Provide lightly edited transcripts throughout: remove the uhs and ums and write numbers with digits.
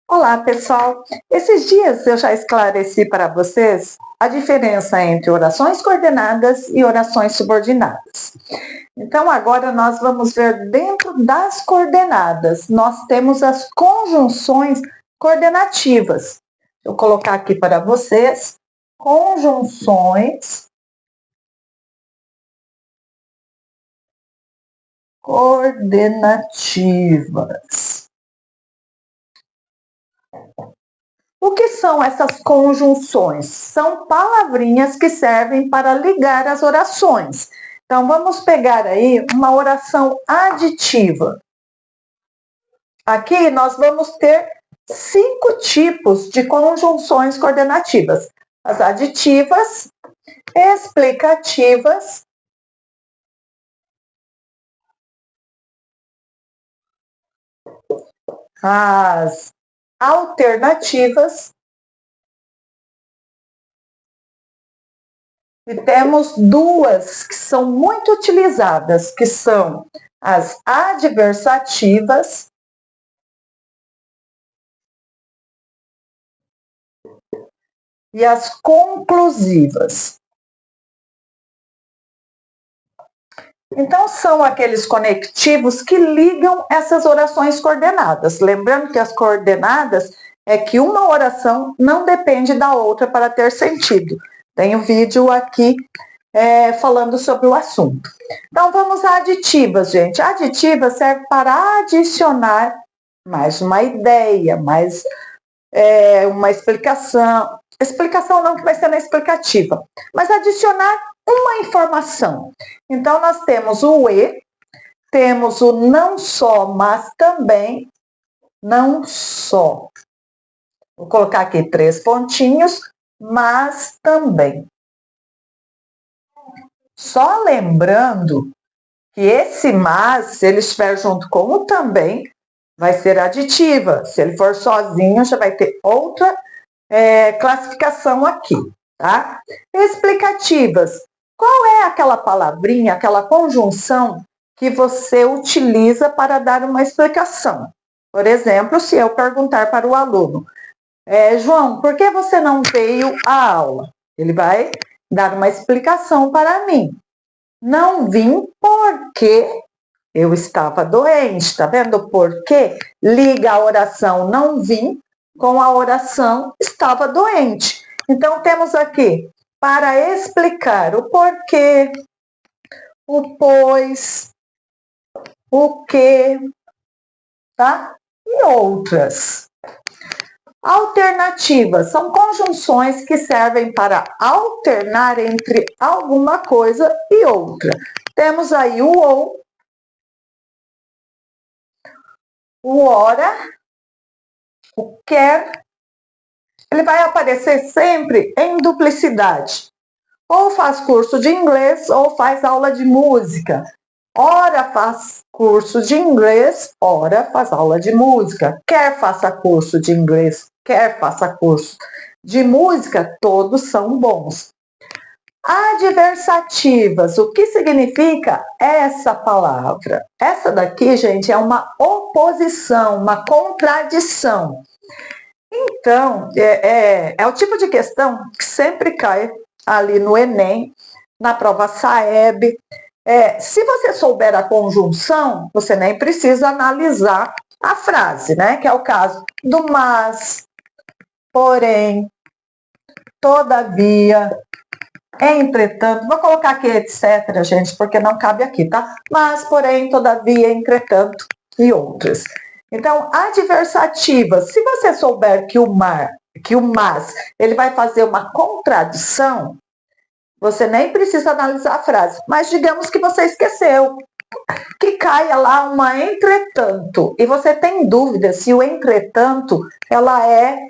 Olá, pessoal! Esses dias eu já esclareci para vocês a diferença entre orações coordenadas e orações subordinadas. Então, agora nós vamos ver dentro das coordenadas, nós temos as conjunções coordenativas. Vou colocar aqui para vocês conjunções coordenativas. O que são essas conjunções? São palavrinhas que servem para ligar as orações. Então, vamos pegar aí uma oração aditiva. Aqui nós vamos ter 5 tipos de conjunções coordenativas: as aditivas, explicativas, as alternativas e temos 2 que são muito utilizadas, que são as adversativas e as conclusivas. Então, são aqueles conectivos que ligam essas orações coordenadas. Lembrando que as coordenadas é que uma oração não depende da outra para ter sentido. Tem um vídeo aqui falando sobre o assunto. Então, vamos a aditivas, gente. Aditiva serve para adicionar mais uma ideia, mais uma explicação. Explicação não que vai ser na explicativa, mas adicionar uma informação. Então, nós temos o e, temos o não só, mas também, não só. Vou colocar aqui 3 pontinhos, mas também. Só lembrando que esse mas, se ele estiver junto com o também, vai ser aditiva. Se ele for sozinho, já vai ter outra classificação aqui, tá? Explicativas. Qual é aquela palavrinha, aquela conjunção que você utiliza para dar uma explicação? Por exemplo, se eu perguntar para o aluno, João, por que você não veio à aula? Ele vai dar uma explicação para mim. Não vim porque eu estava doente, tá vendo? Porque liga a oração não vim com a oração estava doente. Então, temos aqui, para explicar o porquê, o pois, o que, tá? E outras. Alternativas são conjunções que servem para alternar entre alguma coisa e outra. Temos aí o ou, o ora, o quer. Ele vai aparecer sempre em duplicidade. Ou faz curso de inglês ou faz aula de música. Ora faz curso de inglês, ora faz aula de música. Quer faça curso de inglês, quer faça curso de música, todos são bons. Adversativas, o que significa essa palavra? Essa daqui, gente, é uma oposição, uma contradição. Então, é o tipo de questão que sempre cai ali no Enem, na prova SAEB. Se você souber a conjunção, você nem precisa analisar a frase, né? Que é o caso do mas, porém, todavia, entretanto. Vou colocar aqui etc, gente, porque não cabe aqui, tá? Mas, porém, todavia, entretanto e outras. Então, adversativa, se você souber que o mas, ele vai fazer uma contradição, você nem precisa analisar a frase. Mas digamos que você esqueceu, que caia lá uma entretanto, e você tem dúvida se o entretanto, ela é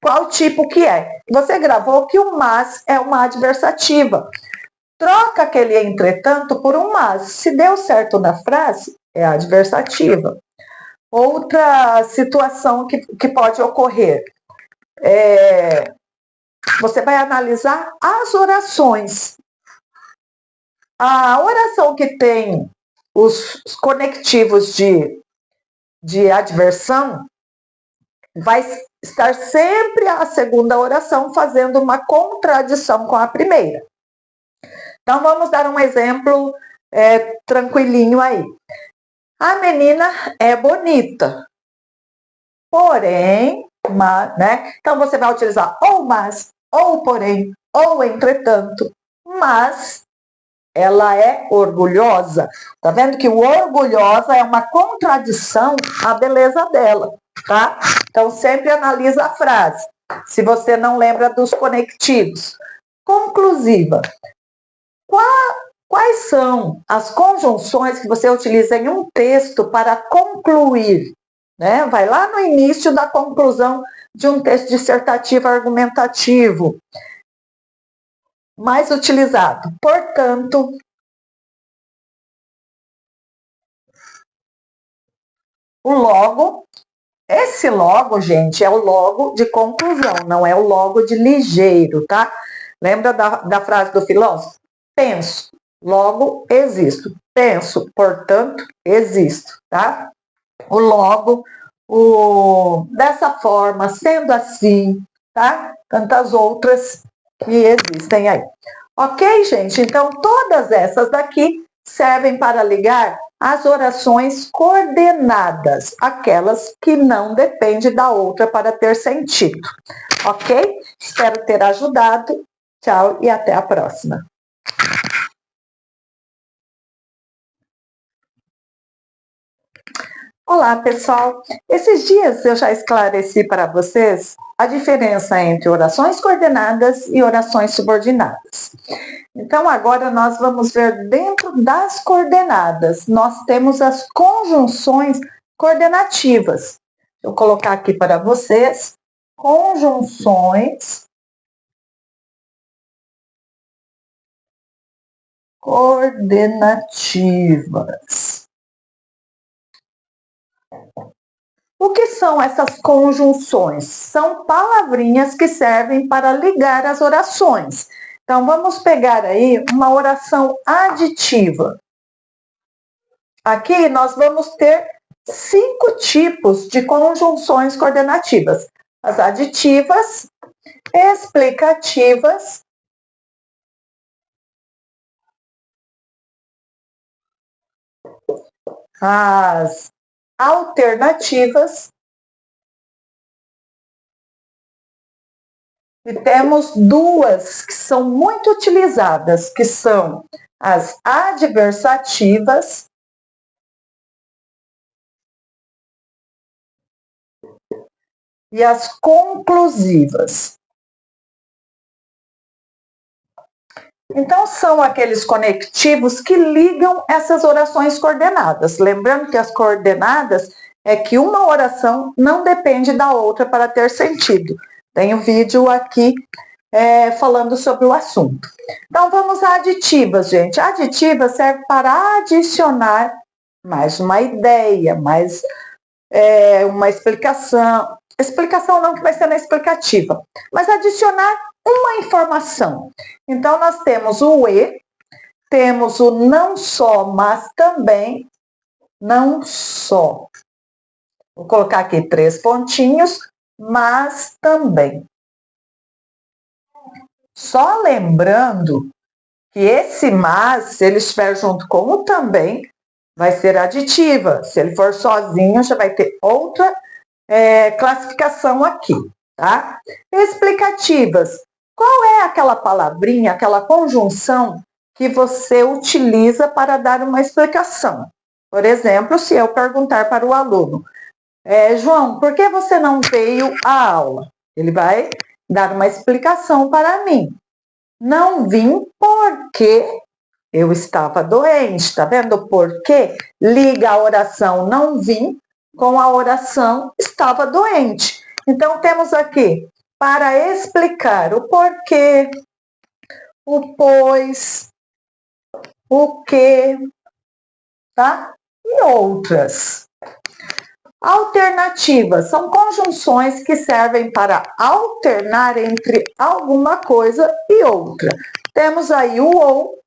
qual tipo que é. Você gravou que o mas é uma adversativa. Troca aquele entretanto por um mas. Se deu certo na frase, é adversativa. Outra situação que pode ocorrer, você vai analisar as orações. A oração que tem os conectivos de adversão, vai estar sempre a segunda oração fazendo uma contradição com a primeira. Então, vamos dar um exemplo tranquilinho aí. A menina é bonita, porém, né? Então, você vai utilizar ou mas, ou porém, ou entretanto, mas ela é orgulhosa. Tá vendo que o orgulhosa é uma contradição à beleza dela, tá? Então, sempre analisa a frase, se você não lembra dos conectivos. Conclusiva. Quais são as conjunções que você utiliza em um texto para concluir? Né? Vai lá no início da conclusão de um texto dissertativo argumentativo. Mais utilizado. Portanto, o logo. Esse logo, gente, é o logo de conclusão, não é o logo de ligeiro, tá? Lembra da frase do filósofo? Penso, logo existo. Penso, portanto, existo, tá? O logo, dessa forma, sendo assim, tá? Tantas outras que existem aí. Ok, gente? Então, todas essas daqui servem para ligar as orações coordenadas, aquelas que não dependem da outra para ter sentido. Ok? Espero ter ajudado. Tchau e até a próxima. Olá, pessoal! Esses dias eu já esclareci para vocês a diferença entre orações coordenadas e orações subordinadas. Então, agora nós vamos ver dentro das coordenadas, nós temos as conjunções coordenativas. Vou colocar aqui para vocês conjunções coordenativas. O que são essas conjunções? São palavrinhas que servem para ligar as orações. Então, vamos pegar aí uma oração aditiva. Aqui nós vamos ter 5 tipos de conjunções coordenativas: as aditivas, explicativas, as alternativas e temos 2 que são muito utilizadas, que são as adversativas e as conclusivas. Então, são aqueles conectivos que ligam essas orações coordenadas. Lembrando que as coordenadas é que uma oração não depende da outra para ter sentido. Tem um vídeo aqui falando sobre o assunto. Então, vamos a aditivas, gente. Aditiva serve para adicionar mais uma ideia, mais uma explicação. Explicação não que vai ser na explicativa, mas adicionar uma informação. Então, nós temos o e, temos o não só, mas também, não só. Vou colocar aqui 3 pontinhos, mas também. Só lembrando que esse mas, se ele estiver junto com o também, vai ser aditiva. Se ele for sozinho, já vai ter outra classificação aqui, tá? Explicativas. Qual é aquela palavrinha, aquela conjunção que você utiliza para dar uma explicação? Por exemplo, se eu perguntar para o aluno, João, por que você não veio à aula? Ele vai dar uma explicação para mim. Não vim porque eu estava doente, tá vendo? Porque liga a oração não vim com a oração estava doente. Então, temos aqui, para explicar o porquê, o pois, o que, tá? E outras. Alternativas são conjunções que servem para alternar entre alguma coisa e outra. Temos aí o ou,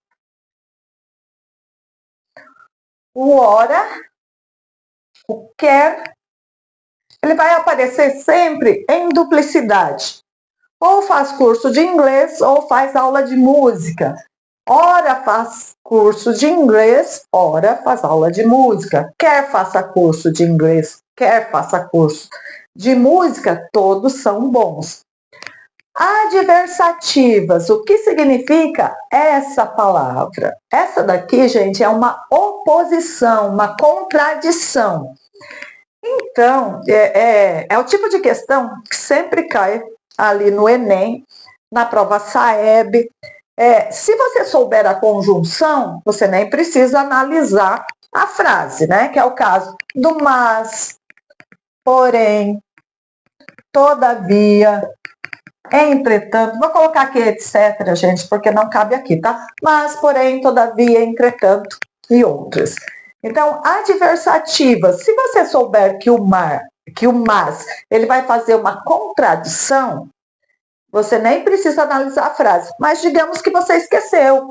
o ora, o quer ele vai aparecer sempre em duplicidade. Ou faz curso de inglês ou faz aula de música. Ora faz curso de inglês, ora faz aula de música. Quer faça curso de inglês, quer faça curso de música, todos são bons. Adversativas, o que significa essa palavra? Essa daqui, gente, é uma oposição, uma contradição. Então, é o tipo de questão que sempre cai ali no Enem, na prova SAEB. Se você souber a conjunção, você nem precisa analisar a frase, né? Que é o caso do mas, porém, todavia, entretanto. Vou colocar aqui etc, gente, porque não cabe aqui, tá? Mas, porém, todavia, entretanto e outras. Então, adversativa, se você souber que o mas, ele vai fazer uma contradição, você nem precisa analisar a frase. Mas digamos que você esqueceu,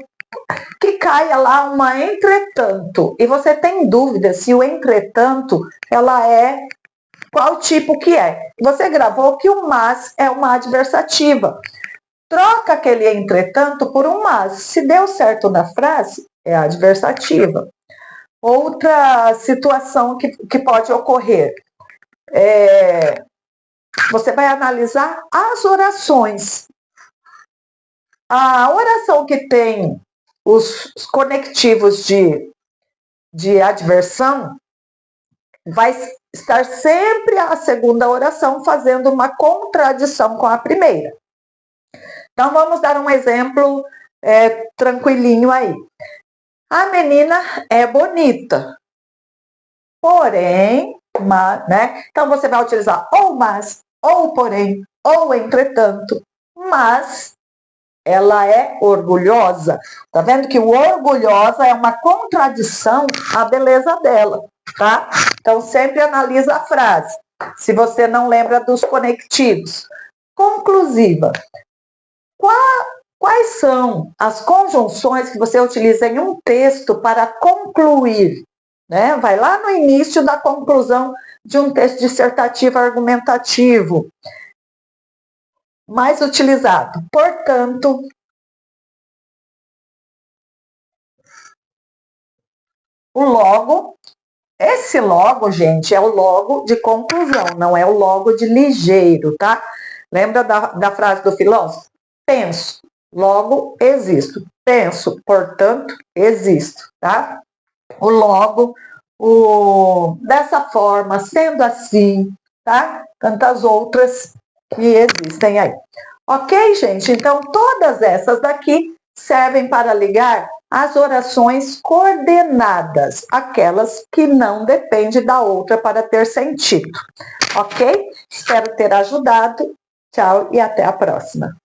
que caia lá uma entretanto, e você tem dúvida se o entretanto, ela é qual tipo que é. Você gravou que o mas é uma adversativa. Troca aquele entretanto por um mas. Se deu certo na frase, é adversativa. Outra situação que pode ocorrer, você vai analisar as orações. A oração que tem os conectivos de adversão vai estar sempre a segunda oração fazendo uma contradição com a primeira. Então, vamos dar um exemplo tranquilinho aí. A menina é bonita, porém, né? Então, você vai utilizar ou mas, ou porém, ou entretanto, mas ela é orgulhosa. Tá vendo que o orgulhosa é uma contradição à beleza dela, tá? Então, sempre analisa a frase, se você não lembra dos conectivos. Conclusiva. Quais são as conjunções que você utiliza em um texto para concluir? Né? Vai lá no início da conclusão de um texto dissertativo argumentativo. Mais utilizado. Portanto, o logo. Esse logo, gente, é o logo de conclusão, não é o logo de ligeiro, tá? Lembra da frase do filósofo? Penso, logo existo. Penso, portanto, existo, tá? O logo, dessa forma, sendo assim, tá? Tantas outras que existem aí. Ok, gente? Então, todas essas daqui servem para ligar as orações coordenadas, aquelas que não dependem da outra para ter sentido. Ok? Espero ter ajudado. Tchau e até a próxima.